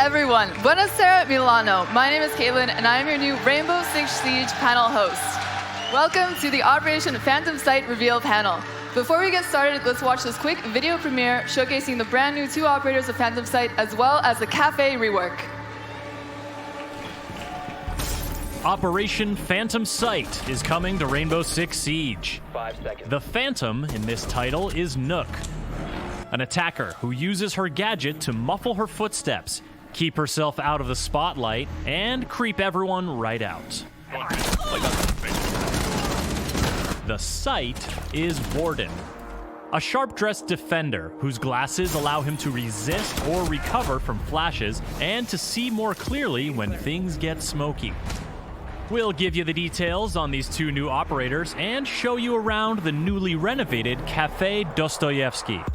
everyone, buonasera Milano. My name is Caitlin, and I am your new Rainbow Six Siege panel host. Welcome to the Operation Phantom Sight Reveal panel. Before we get started, let's watch this quick video premiere showcasing the brand new 2 operators of Phantom Sight as well as the cafe rework. Operation Phantom Sight is coming to Rainbow Six Siege. 5 seconds. The Phantom in this title is Nook, an attacker who uses her gadget to muffle her footsteps, keep herself out of the spotlight, and creep everyone right out. The Sight is Warden, a sharp-dressed defender whose glasses allow him to resist or recover from flashes and to see more clearly when things get smoky. We'll give you the details on these 2 new operators and show you around the newly renovated Cafe Dostoyevsky.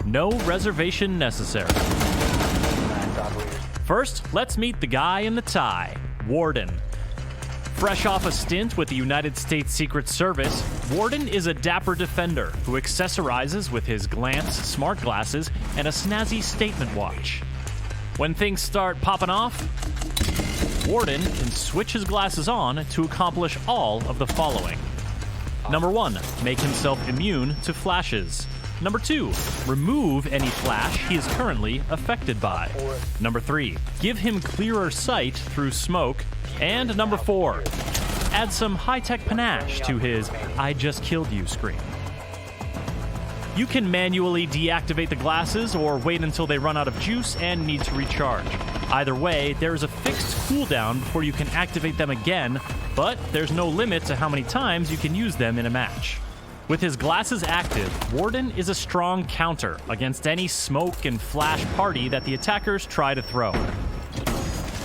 No reservation necessary. First, let's meet the guy in the tie, Warden. Fresh off a stint with the United States Secret Service, Warden is a dapper defender who accessorizes with his glance, smart glasses, and a snazzy statement watch. When things start popping off, Warden can switch his glasses on to accomplish all of the following. Number 1, make himself immune to flashes. Number 2, remove any flash he is currently affected by. Number 3, give him clearer sight through smoke. And number 4, add some high-tech panache to his "I just killed you" screen. You can manually deactivate the glasses or wait until they run out of juice and need to recharge. Either way, there is a fixed cooldown before you can activate them again, but there's no limit to how many times you can use them in a match. With his glasses active, Warden is a strong counter against any smoke and flash party that the attackers try to throw.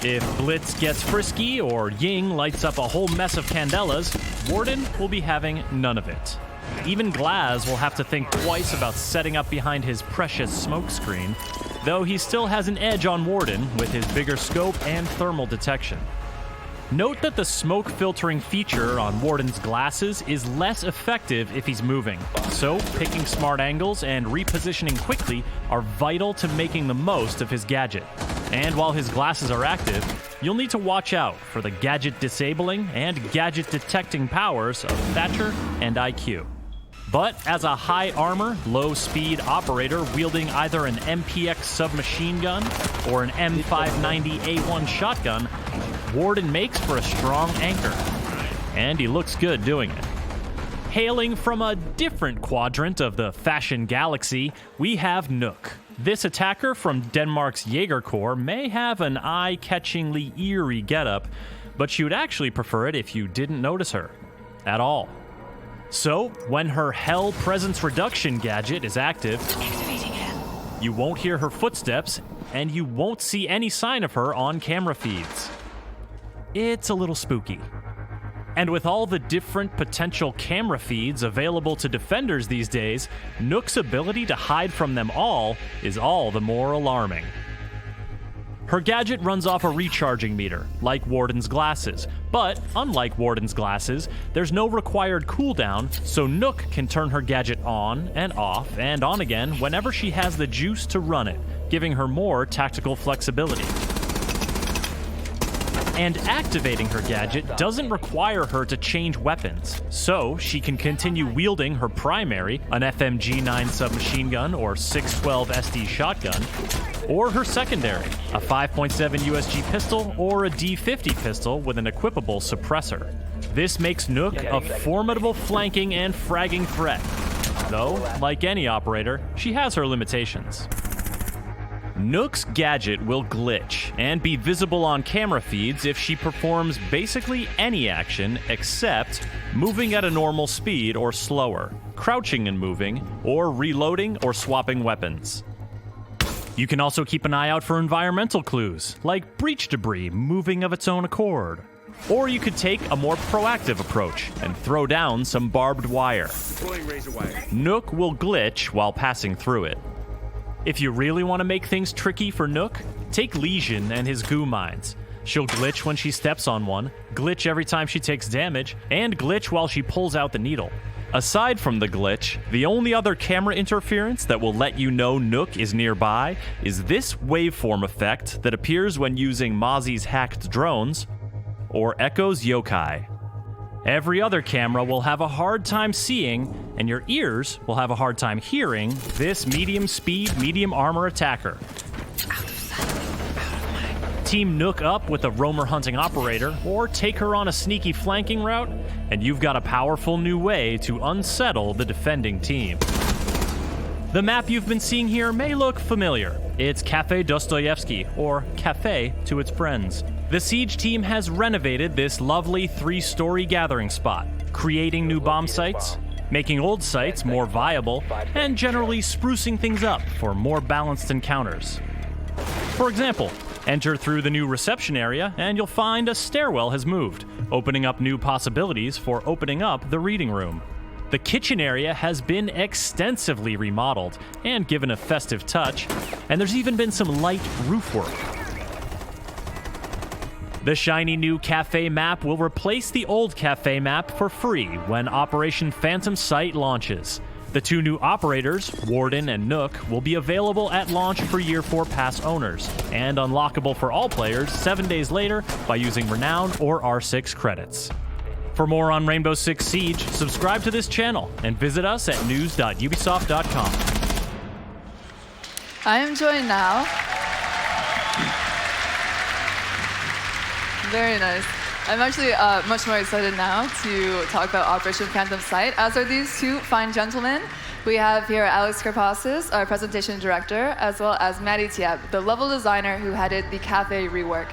If Blitz gets frisky or Ying lights up a whole mess of candelas, Warden will be having none of it. Even Glaz will have to think twice about setting up behind his precious smoke screen, though he still has an edge on Warden with his bigger scope and thermal detection. Note that the smoke filtering feature on Warden's glasses is less effective if he's moving, so picking smart angles and repositioning quickly are vital to making the most of his gadget. And while his glasses are active, you'll need to watch out for the gadget disabling and gadget detecting powers of Thatcher and IQ. But as a high armor, low speed operator wielding either an MPX submachine gun or an M590A1 shotgun, Warden makes for a strong anchor, and he looks good doing it. Hailing from a different quadrant of the fashion galaxy, we have Nook. This attacker from Denmark's Jaeger Corps may have an eye-catchingly eerie getup, but you'd actually prefer it if you didn't notice her at all. So, when her Hell Presence Reduction gadget is active, you won't hear her footsteps, and you won't see any sign of her on camera feeds. It's a little spooky. And with all the different potential camera feeds available to defenders these days, Nook's ability to hide from them all is all the more alarming. Her gadget runs off a recharging meter, like Warden's glasses, but unlike Warden's glasses, there's no required cooldown, so Nook can turn her gadget on and off and on again whenever she has the juice to run it, giving her more tactical flexibility. And activating her gadget doesn't require her to change weapons, so she can continue wielding her primary, an FMG-9 submachine gun or 612 SD shotgun, or her secondary, a 5.7 USG pistol or a D50 pistol with an equipable suppressor. This makes Nook a formidable flanking and fragging threat, though, like any operator, she has her limitations. Nook's gadget will glitch and be visible on camera feeds if she performs basically any action except moving at a normal speed or slower, crouching and moving, or reloading or swapping weapons. You can also keep an eye out for environmental clues, like breach debris moving of its own accord. Or you could take a more proactive approach and throw down some barbed wire. Nook will glitch while passing through it. If you really want to make things tricky for Nook, take Lesion and his goo mines. She'll glitch when she steps on one, glitch every time she takes damage, and glitch while she pulls out the needle. Aside from the glitch, the only other camera interference that will let you know Nook is nearby is this waveform effect that appears when using Mozzie's hacked drones or Echo's yokai. Every other camera will have a hard time seeing, and your ears will have a hard time hearing, this medium speed, medium armor attacker. Team Nook up with a roamer hunting operator, or take her on a sneaky flanking route, and you've got a powerful new way to unsettle the defending team. The map you've been seeing here may look familiar. It's Cafe Dostoyevsky, or Cafe to its friends. The Siege team has renovated this lovely 3-story gathering spot, creating new bomb sites, making old sites more viable, and generally sprucing things up for more balanced encounters. For example, enter through the new reception area and you'll find a stairwell has moved, opening up new possibilities for opening up the reading room. The kitchen area has been extensively remodeled and given a festive touch, and there's even been some light roof work. The shiny new cafe map will replace the old cafe map for free when Operation Phantom Sight launches. The 2 new operators, Warden and Nook, will be available at launch for Year 4 Pass owners, and unlockable for all players 7 days later by using Renown or R6 credits. For more on Rainbow Six Siege, subscribe to this channel and visit us at news.ubisoft.com. I am joined now. Very nice. I'm actually much more excited now to talk about Operation Phantom Sight, as are these 2 fine gentlemen. We have here Alex Karpasis, our presentation director, as well as Maddie Tieb, the level designer who headed the cafe rework.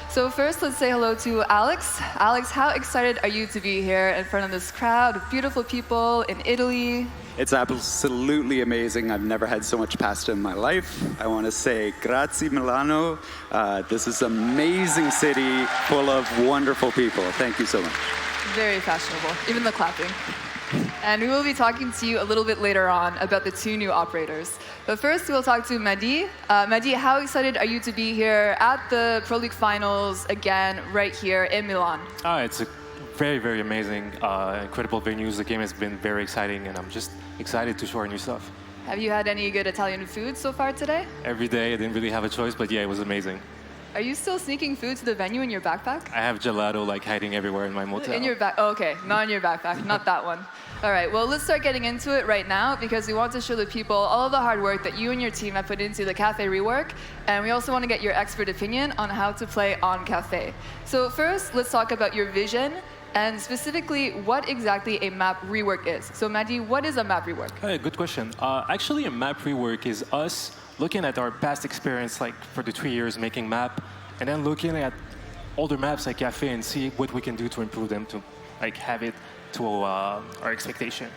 So first, let's say hello to Alex. Alex, how excited are you to be here in front of this crowd of beautiful people in Italy? It's absolutely amazing. I've never had so much pasta in my life. I want to say grazie Milano. This is an amazing city full of wonderful people. Thank you so much. Very fashionable, even the clapping. And we will be talking to you a little bit later on about the 2 new operators. But first, we'll talk to Mehdi. Mehdi, how excited are you to be here at the Pro League Finals again, right here in Milan? It's a very, very amazing, incredible venues. The game has been very exciting, and I'm just excited to show our new stuff. Have you had any good Italian food so far today? Every day, I didn't really have a choice, but yeah, it was amazing. Are you still sneaking food to the venue in your backpack? I have gelato like hiding everywhere in my motel. In your back? Oh, okay, not in your backpack, not that one. All right, well, let's start getting into it right now because we want to show the people all of the hard work that you and your team have put into the cafe rework, and we also want to get your expert opinion on how to play on cafe. So first, let's talk about your vision and specifically what exactly a map rework is. So Mehdi, what is a map rework? Hey, good question. Actually, a map rework is us looking at our past experience, like for the 3 years making map, and then looking at older maps like Cafe and see what we can do to improve them to like have it to our expectation.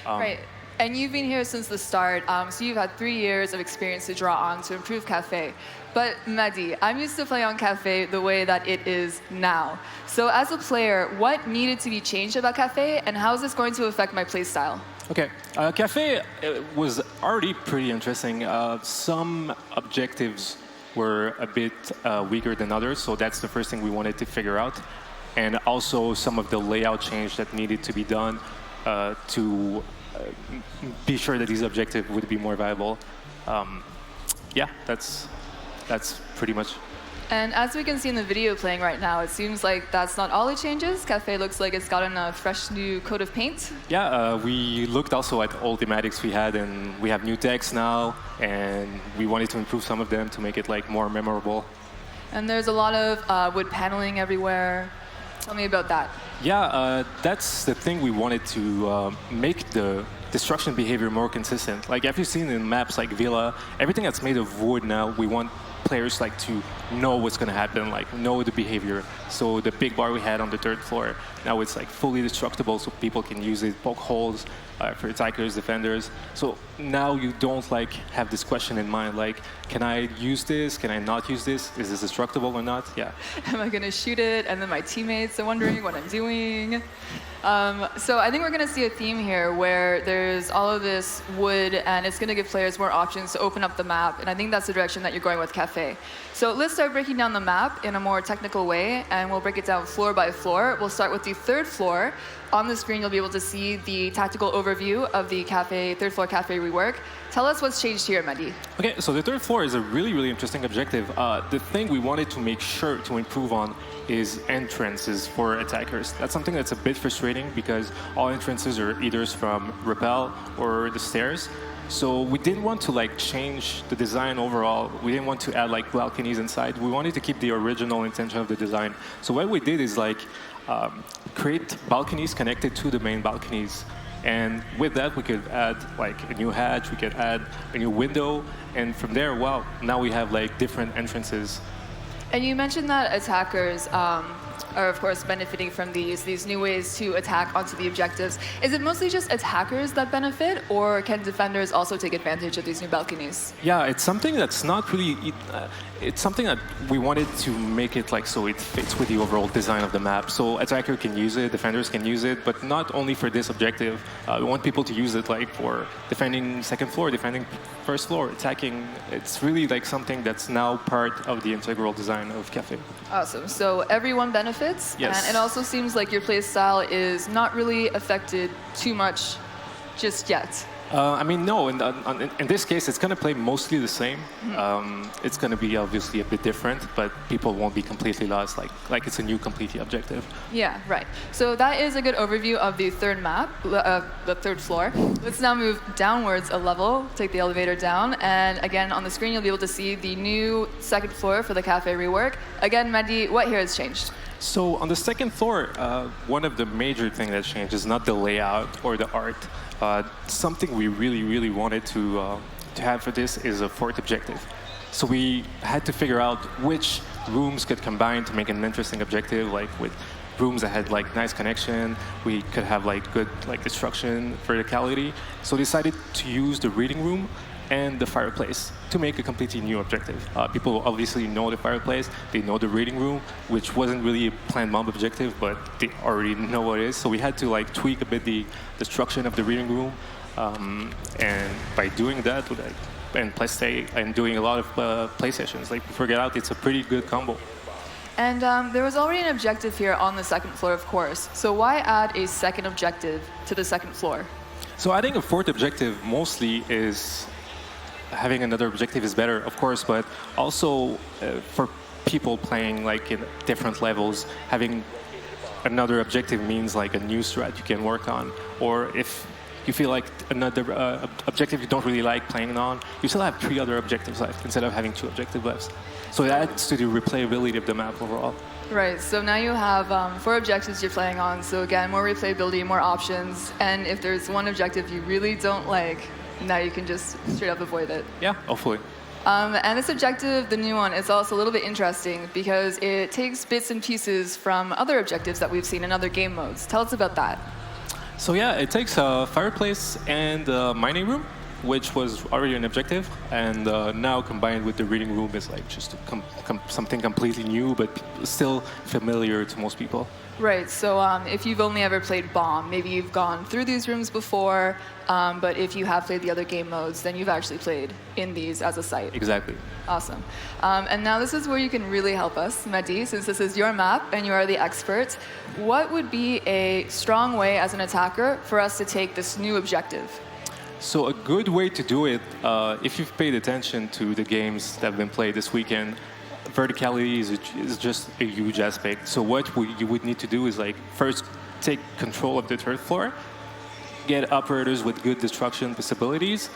Right. And you've been here since the start, so you've had 3 years of experience to draw on to improve Cafe. But Mehdi, I'm used to playing on Cafe the way that it is now. So as a player, what needed to be changed about Cafe, and how is this going to affect my play style? Okay, Cafe was already pretty interesting. Some objectives were a bit weaker than others, so that's the first thing we wanted to figure out. And also some of the layout change that needed to be done to be sure that these objectives would be more viable. Yeah, that's pretty much. And as we can see in the video playing right now, it seems like that's not all the changes. Cafe looks like it's gotten a fresh new coat of paint. Yeah, we looked also at all thematics we had, and we have new decks now, and we wanted to improve some of them to make it like more memorable. And there's a lot of wood paneling everywhere. Tell me about that. Yeah, that's the thing we wanted to make the destruction behavior more consistent. Like, have you seen in maps like Villa, everything that's made of wood now, we want players like to know what's going to happen, like know the behavior. So the big bar we had on the 3rd floor, now it's like fully destructible, so people can use it, poke holes for attackers, defenders. So now you don't like have this question in mind, like, can I use this? Can I not use this? Is this destructible or not? Yeah. Am I going to shoot it? And then my teammates are wondering what I'm doing. So I think we're going to see a theme here where there's all of this wood, and it's going to give players more options to open up the map. And I think that's the direction that you're going with Cafe. So let's start breaking down the map in a more technical way, and we'll break it down floor by floor. We'll start with the third floor. On the screen, you'll be able to see the tactical overview of the third floor Cafe rework. Tell us what's changed here, Mehdi. Okay, so the third floor is a really, really interesting objective. The thing we wanted to make sure to improve on is entrances for attackers. That's something that's a bit frustrating because all entrances are either from rappel or the stairs. So we didn't want to change the design overall. We didn't want to add balconies inside. We wanted to keep the original intention of the design. So what we did is create balconies connected to the main balconies. And with that, we could add a new hatch, we could add a new window, and from there, wow, now we have different entrances. And you mentioned that attackers are, of course, benefiting from these new ways to attack onto the objectives. Is it mostly just attackers that benefit, or can defenders also take advantage of these new balconies? Yeah, it's something that's not really... it's something that we wanted to make it so it fits with the overall design of the map. So attacker can use it, defenders can use it, but not only for this objective. We want people to use it for defending second floor, defending first floor, attacking. It's really something that's now part of the integral design of Cafe. Awesome. So everyone benefits. Yes. And it also seems like your play style is not really affected too much just yet. No. In this case, it's going to play mostly the same. It's going to be obviously a bit different, but people won't be completely lost, like it's a new completely objective. Yeah, right. So that is a good overview of the third map, the third floor. Let's now move downwards a level, take the elevator down, and again, on the screen, you'll be able to see the new second floor for the Cafe rework. Again, Mehdi, what here has changed? So on the second floor, one of the major things that changed is not the layout or the art. Something we really, really wanted to have for this is a fourth objective. So we had to figure out which rooms could combine to make an interesting objective, with rooms that had nice connection. We could have good destruction, verticality. So we decided to use the reading room and the fireplace to make a completely new objective. People obviously know the fireplace, they know the reading room, which wasn't really a planned mob objective, but they already know what it is. So we had to tweak a bit the structure of the reading room, and by doing that, and play and doing a lot of play sessions, we figured out it's a pretty good combo. And there was already an objective here on the second floor, of course. So why add a second objective to the second floor? So adding a fourth objective mostly is having another objective is better, of course, but also for people playing in different levels, having another objective means a new strat you can work on. Or if you feel another objective you don't really like playing on, you still have 3 other objectives left instead of having 2 objectives left. So it adds to the replayability of the map overall. Right, so now you have 4 objectives you're playing on. So again, more replayability, more options. And if there's one objective you really don't like, now you can just straight up avoid it. Yeah, hopefully. And this objective, the new one, is also a little bit interesting because it takes bits and pieces from other objectives that we've seen in other game modes. Tell us about that. So yeah, it takes a fireplace and a mining room, which was already an objective, and now combined with the reading room is just something completely new, but still familiar to most people. Right, so if you've only ever played Bomb, maybe you've gone through these rooms before, but if you have played the other game modes, then you've actually played in these as a site. Exactly. Awesome. And now this is where you can really help us, Mehdi, since this is your map and you are the expert. What would be a strong way as an attacker for us to take this new objective? So a good way to do it, if you've paid attention to the games that have been played this weekend, verticality is just a huge aspect. So what you would need to do is first take control of the third floor, get operators with good destruction possibilities,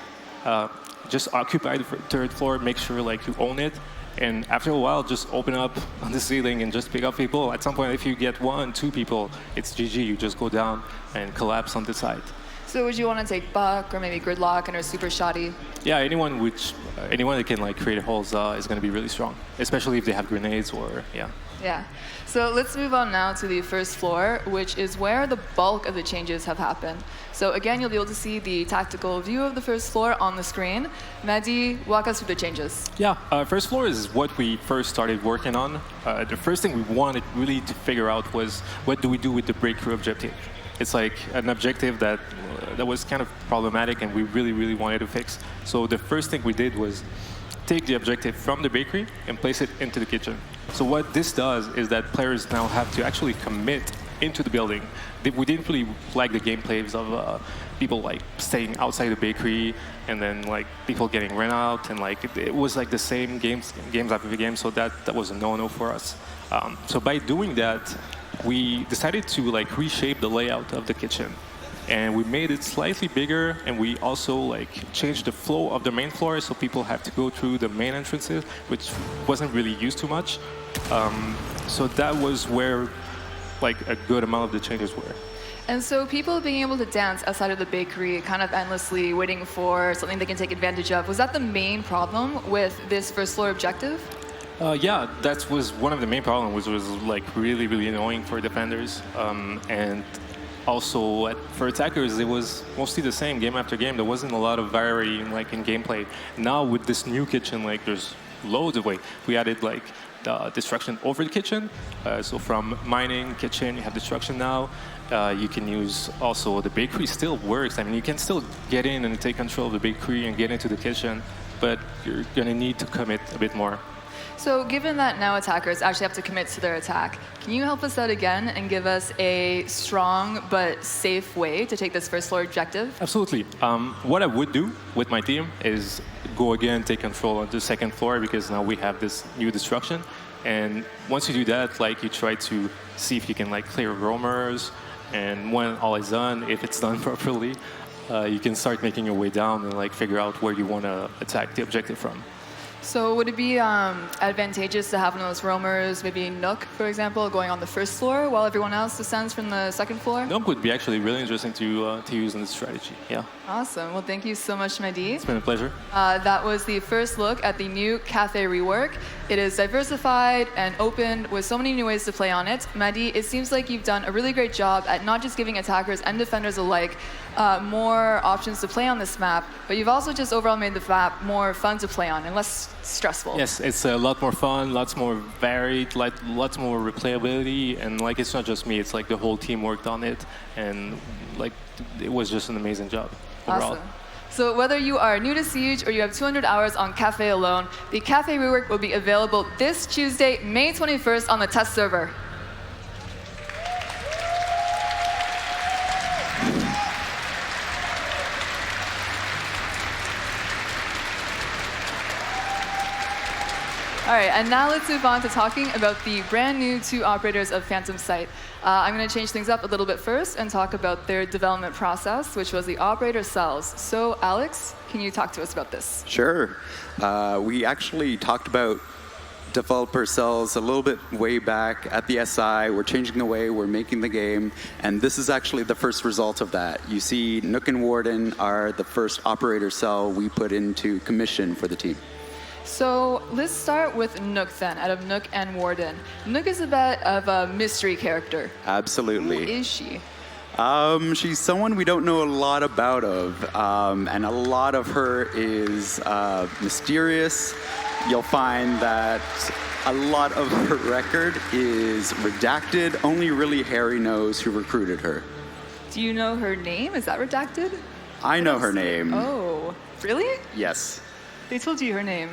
just occupy the third floor, make sure you own it, and after a while just open up on the ceiling and just pick up people. At some point, if you get 1, 2 people, it's GG. You just go down and collapse on the side. So would you want to take Buck or maybe Gridlock and or Super Shoddy? Yeah, anyone that can create holes is going to be really strong, especially if they have grenades or yeah. Yeah. So let's move on now to the first floor, which is where the bulk of the changes have happened. So again, you'll be able to see the tactical view of the first floor on the screen. Mehdi, walk us through the changes. Yeah, first floor is what we first started working on. The first thing we wanted really to figure out was what do we do with the breakthrough objective. it's like an objective that was kind of problematic, and we really wanted to fix. So the first thing we did was take the objective from the bakery and place it into the kitchen. So what this does is that players now have to actually commit into the building. We didn't really like the gameplays of people like staying outside the bakery and then like people getting rent out, and like it was like the same games after game. So that was a no-no for us. So by doing that, we decided to like reshape the layout of the kitchen, and we made it slightly bigger, and we also like changed the flow of the main floor, so people have to go through the main entrances, which wasn't really used too much. So that was where like a good amount of the changes were. And so people being able to dance outside of the bakery, kind of endlessly waiting for something they can take advantage of, was that the main problem with this first floor objective? Yeah, that was one of the main problems, which was like really annoying for defenders. And also for attackers, it was mostly the same game after game. There wasn't a lot of variety in gameplay. Now with this new kitchen, like there's loads of ways. We added like destruction over the kitchen. So from mining, kitchen, you have destruction now. You can use also the bakery still works. I mean, you can still get in and take control of the bakery and get into the kitchen, but you're going to need to commit a bit more. So given that now attackers actually have to commit to their attack, can you help us out again and give us a strong but safe way to take this first floor objective? Absolutely. What I would do with my team is go again, take control of the second floor, because now we have this new destruction. And once you do that, like you try to see if you can like clear roamers, and when all is done, if it's done properly, you can start making your way down and like figure out where you want to attack the objective from. So would it be advantageous to have one of those roamers, maybe Nook, for example, going on the first floor while everyone else descends from the second floor? Nook would be actually really interesting to use in this strategy, yeah. Awesome. Well, thank you so much, Mehdi. It's been a pleasure. That was the first look at the new Cafe Rework. It is diversified and open with so many new ways to play on it. Mehdi, it seems like you've done a really great job at not just giving attackers and defenders alike more options to play on this map, but you've also just overall made the map more fun to play on and less stressful. Yes, it's a lot more fun, lots more varied, lots more replayability, and like it's not just me, it's like the whole team worked on it, and like it was just an amazing job overall. Awesome. So whether you are new to Siege or you have 200 hours on Cafe alone, the Cafe Rework will be available this Tuesday, May 21st on the test server. All right, and now let's move on to talking about the brand new 2 operators of Phantom Sight. I'm going to change things up a little bit first and talk about their development process, which was the operator cells. So, Alex, can you talk to us about this? Sure. We actually talked about developer cells a little bit way back at the SI. We're changing the way we're making the game, and this is actually the first result of that. You see, Nook and Warden are the first operator cell we put into commission for the team. So let's start with Nook then, out of Nook and Warden. Nook is a bit of a mystery character. Absolutely. Who is she? She's someone we don't know a lot about and a lot of her is mysterious. You'll find that a lot of her record is redacted. Only really Harry knows who recruited her. Do you know her name? Is that redacted? I know her name. Oh, really? Yes. They told you her name.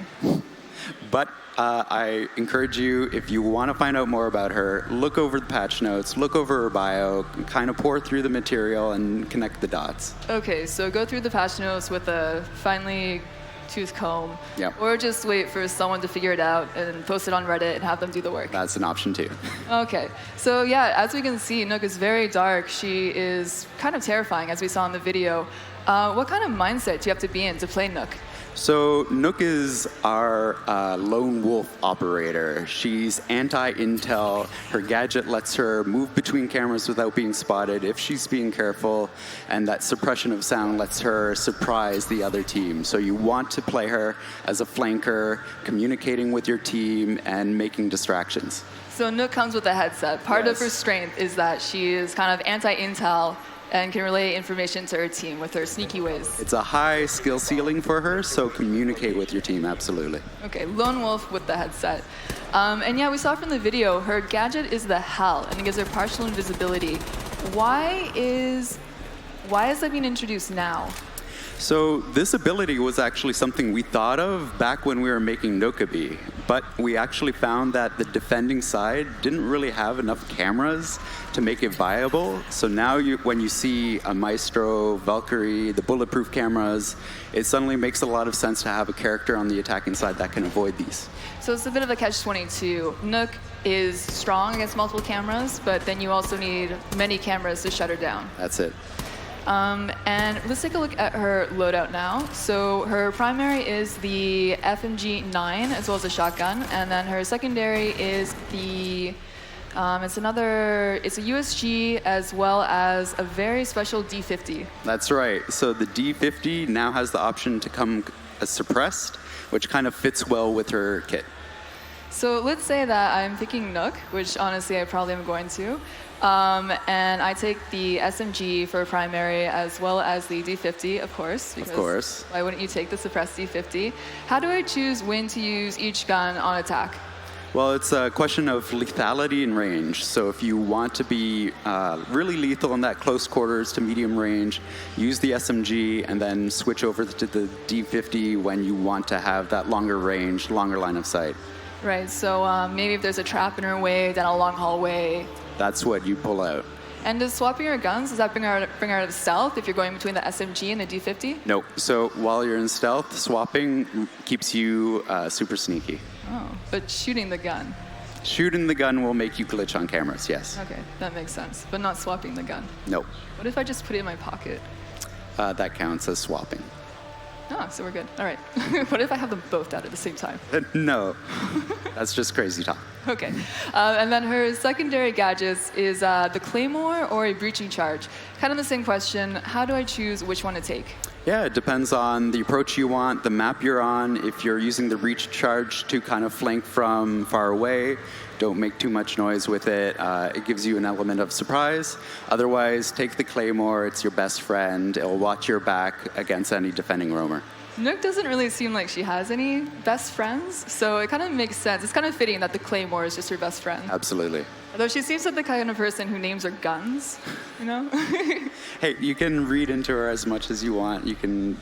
But I encourage you, if you want to find out more about her, look over the patch notes, look over her bio, kind of pour through the material and connect the dots. Okay, so go through the patch notes with a finely tooth comb. Yep. Or just wait for someone to figure it out and post it on Reddit and have them do the work. That's an option too. Okay, so yeah, as we can see, Nook is very dark. She is kind of terrifying, as we saw in the video. What kind of mindset do you have to be in to play Nook? So Nook is our lone wolf operator. She's anti-intel. Her gadget lets her move between cameras without being spotted if she's being careful, and that suppression of sound lets her surprise the other team. So you want to play her as a flanker, communicating with your team and making distractions. So Nook comes with a headset. Part of Yes. her strength is that she is kind of anti-intel and can relay information to her team with her sneaky ways. It's a high skill ceiling for her, so communicate with your team, absolutely. Okay, lone wolf with the headset. And yeah, we saw from the video, her gadget is the Hell, and it gives her partial invisibility. why is that being introduced now? So this ability was actually something we thought of back when we were making Nookaby, but we actually found that the defending side didn't really have enough cameras to make it viable. So now when you see a Maestro, Valkyrie, the bulletproof cameras, it suddenly makes a lot of sense to have a character on the attacking side that can avoid these. So it's a bit of a catch-22. Nook is strong against multiple cameras, but then you also need many cameras to shut her down. That's it. And let's take a look at her loadout now. So her primary is the FMG-9 as well as a shotgun, and then her secondary is the it's a USG as well as a very special D50. That's right. So the D50 now has the option to come as suppressed, which kind of fits well with her kit. So let's say that I'm picking Nook, which honestly I probably am going to. And I take the SMG for primary as well as the D50, of course. Of course. Why wouldn't you take the suppressed D50? How do I choose when to use each gun on attack? Well, it's a question of lethality and range. So if you want to be really lethal in that close quarters to medium range, use the SMG and then switch over to the D50 when you want to have that longer range, longer line of sight. Right, so maybe if there's a trap in her way, down a long hallway. That's what you pull out. And does swapping your guns, does that bring her out of stealth if you're going between the SMG and the D50? Nope. So while you're in stealth, swapping keeps you super sneaky. Oh, but shooting the gun. Shooting the gun will make you glitch on cameras, yes. Okay, that makes sense. But not swapping the gun. Nope. What if I just put it in my pocket? That counts as swapping. Oh, so we're good. All right. What if I have them both out at the same time? No. That's just crazy talk. Okay. And then her secondary gadgets is the Claymore or a breaching charge. Kind of the same question. How do I choose which one to take? Yeah, it depends on the approach you want, the map you're on. If you're using the breach charge to kind of flank from far away, don't make too much noise with it. It gives you an element of surprise. Otherwise, take the Claymore. It's your best friend. It'll watch your back against any defending roamer. Nook doesn't really seem like she has any best friends, so it kind of makes sense. It's kind of fitting that the Claymore is just her best friend. Absolutely. Although she seems like the kind of person who names her guns, you know? Hey, you can read into her as much as you want. You can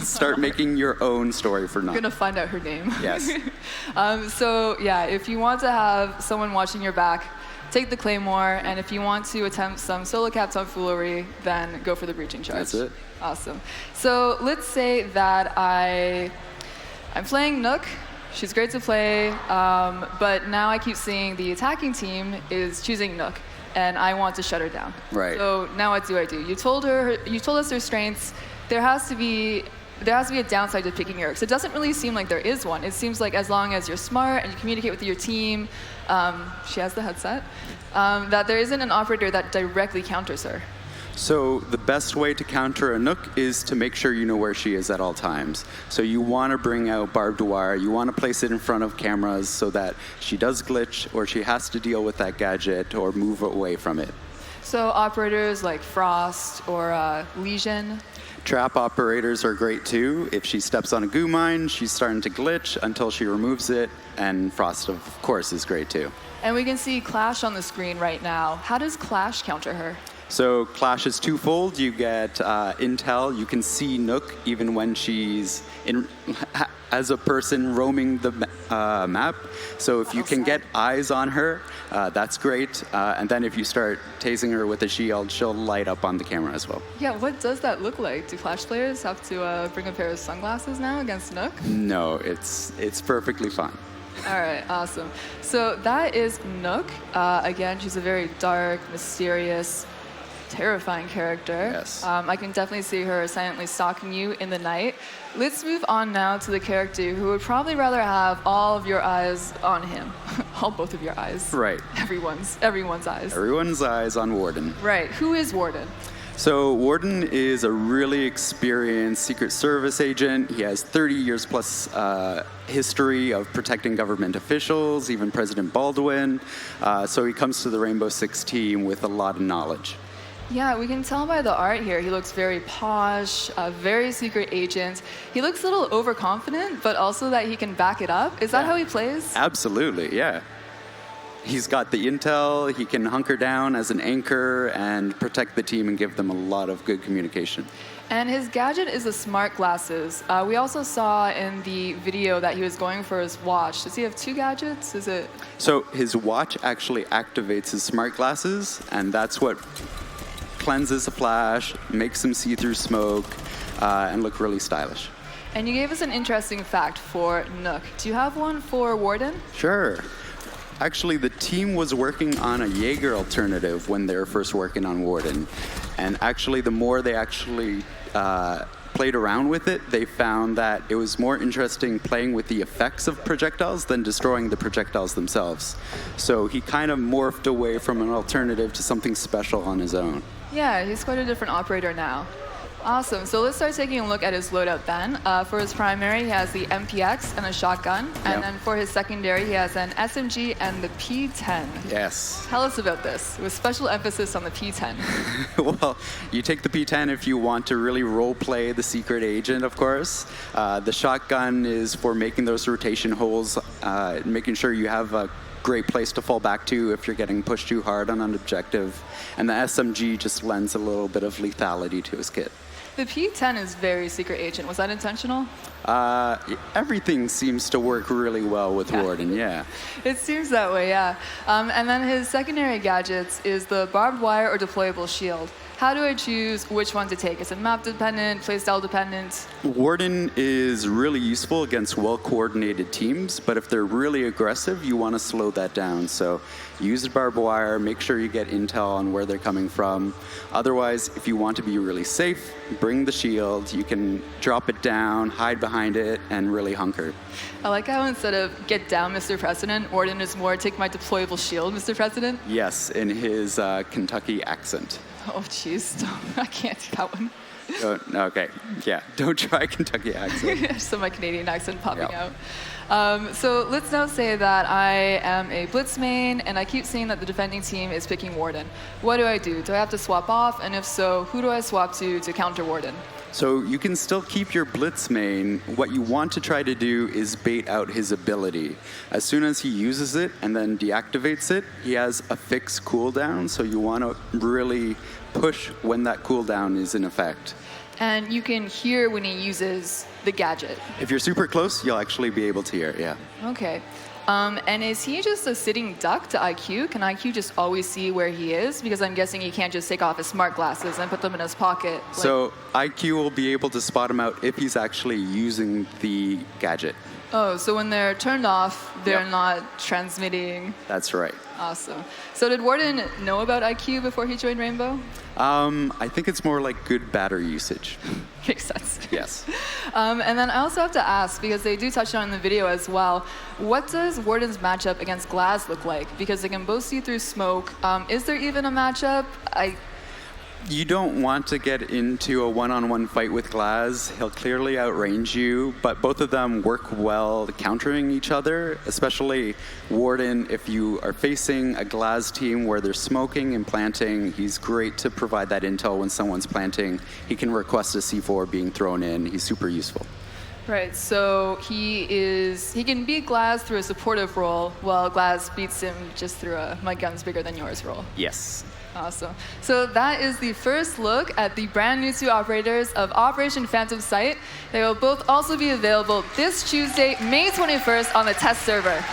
start making your own story for Nook. I'm gonna find out her name. Yes. So yeah, if you want to have someone watching your back, take the Claymore, and if you want to attempt some solo cap tomfoolery, then go for the breaching charge. That's it. Awesome. So let's say that I'm playing Nook. She's great to play, but now I keep seeing the attacking team is choosing Nook, and I want to shut her down. Right. So now what do I do? You told us her strengths. There has to be a downside to picking her, because it doesn't really seem like there is one. It seems like as long as you're smart and you communicate with your team, she has the headset, that there isn't an operator that directly counters her. So the best way to counter a Nook is to make sure you know where she is at all times. So you want to bring out barbed wire. You want to place it in front of cameras so that she does glitch or she has to deal with that gadget or move away from it. So operators like Frost or Legion. Trap operators are great too. If she steps on a goo mine, she's starting to glitch until she removes it. And Frost, of course, is great too. And we can see Clash on the screen right now. How does Clash counter her? So Clash is twofold. You get intel. You can see Nook even when she's as a person roaming the map. So if you can get eyes on her, that's great. And then if you start tasing her with a shield, she'll light up on the camera as well. Yeah, what does that look like? Do Clash players have to bring a pair of sunglasses now against Nook? No, it's perfectly fine. All right, awesome. So that is Nook. Again, she's a very dark, mysterious, terrifying character. Yes. I can definitely see her silently stalking you in the night. Let's move on now to the character who would probably rather have all of your eyes on him. Both of your eyes. Right. Everyone's eyes. Everyone's eyes on Warden. Right. Who is Warden? So Warden is a really experienced Secret Service agent. He has 30 years plus history of protecting government officials, even President Baldwin. So he comes to the Rainbow Six team with a lot of knowledge. Yeah, we can tell by the art here. He looks very posh, very secret agent. He looks a little overconfident, but also that he can back it up. Is that how he plays? Absolutely, yeah. He's got the intel, he can hunker down as an anchor and protect the team and give them a lot of good communication. And his gadget is the smart glasses. We also saw in the video that he was going for his watch. Does he have 2 gadgets? Is it? So his watch actually activates his smart glasses, and that's what cleanses the flash, makes him see through smoke, and look really stylish. And you gave us an interesting fact for Nook. Do you have one for Warden? Sure. Actually, the team was working on a Jaeger alternative when they were first working on Warden. And actually, the more they actually played around with it, they found that it was more interesting playing with the effects of projectiles than destroying the projectiles themselves. So he kind of morphed away from an alternative to something special on his own. Yeah, he's quite a different operator now. Awesome. So let's start taking a look at his loadout then. For his primary, he has the MPX and a shotgun. And then for his secondary, he has an SMG and the P10. Yes. Tell us about this, with special emphasis on the P10. Well, you take the P10 if you want to really role play the secret agent, of course. The shotgun is for making those rotation holes, making sure you have a great place to fall back to if you're getting pushed too hard on an objective. And the SMG just lends a little bit of lethality to his kit. The P10 is very secret agent. Was that intentional? Everything seems to work really well with Warden, yeah. It seems that way, yeah. And then his secondary gadgets is the barbed wire or deployable shield. How do I choose which one to take? Is it map dependent, playstyle dependent? Warden is really useful against well-coordinated teams, but if they're really aggressive, you want to slow that down. So use the barbed wire, make sure you get intel on where they're coming from. Otherwise, if you want to be really safe, bring the shield. You can drop it down, hide behind it, and really hunker. I like how instead of get down, Mr. President, Warden is more take my deployable shield, Mr. President. Yes, in his Kentucky accent. Oh, jeez. I can't do that one. Okay, yeah, don't try Kentucky accent. So my Canadian accent popping out. So let's now say that I am a blitz main, and I keep seeing that the defending team is picking Warden. What do I do? Do I have to swap off? And if so, who do I swap to counter Warden? So you can still keep your blitz main. What you want to try to do is bait out his ability. As soon as he uses it and then deactivates it, he has a fixed cooldown, so you want to really push when that cooldown is in effect. And you can hear when he uses the gadget. If you're super close, you'll actually be able to hear it, yeah. Okay. And is he just a sitting duck to IQ? Can IQ just always see where he is? Because I'm guessing he can't just take off his smart glasses and put them in his pocket. So IQ will be able to spot him out if he's actually using the gadget. Oh, so when they're turned off, they're not transmitting. That's right. Awesome. So did Warden know about IQ before he joined Rainbow? I think it's more like good battery usage. Makes sense. Yes. And then I also have to ask, because they do touch on it in the video as well, what does Warden's matchup against Glaz look like? Because they can both see through smoke. Is there even a matchup? You don't want to get into a one-on-one fight with Glaz. He'll clearly outrange you, but both of them work well countering each other, especially Warden. If you are facing a Glaz team where they're smoking and planting, he's great to provide that intel when someone's planting. He can request a C4 being thrown in. He's super useful. Right, so he can beat Glaz through a supportive role, while Glaz beats him just through a my gun's bigger than yours role. Yes. Awesome. So that is the first look at the brand new 2 operators of Operation Phantom Sight. They will both also be available this Tuesday, May 21st on the test server.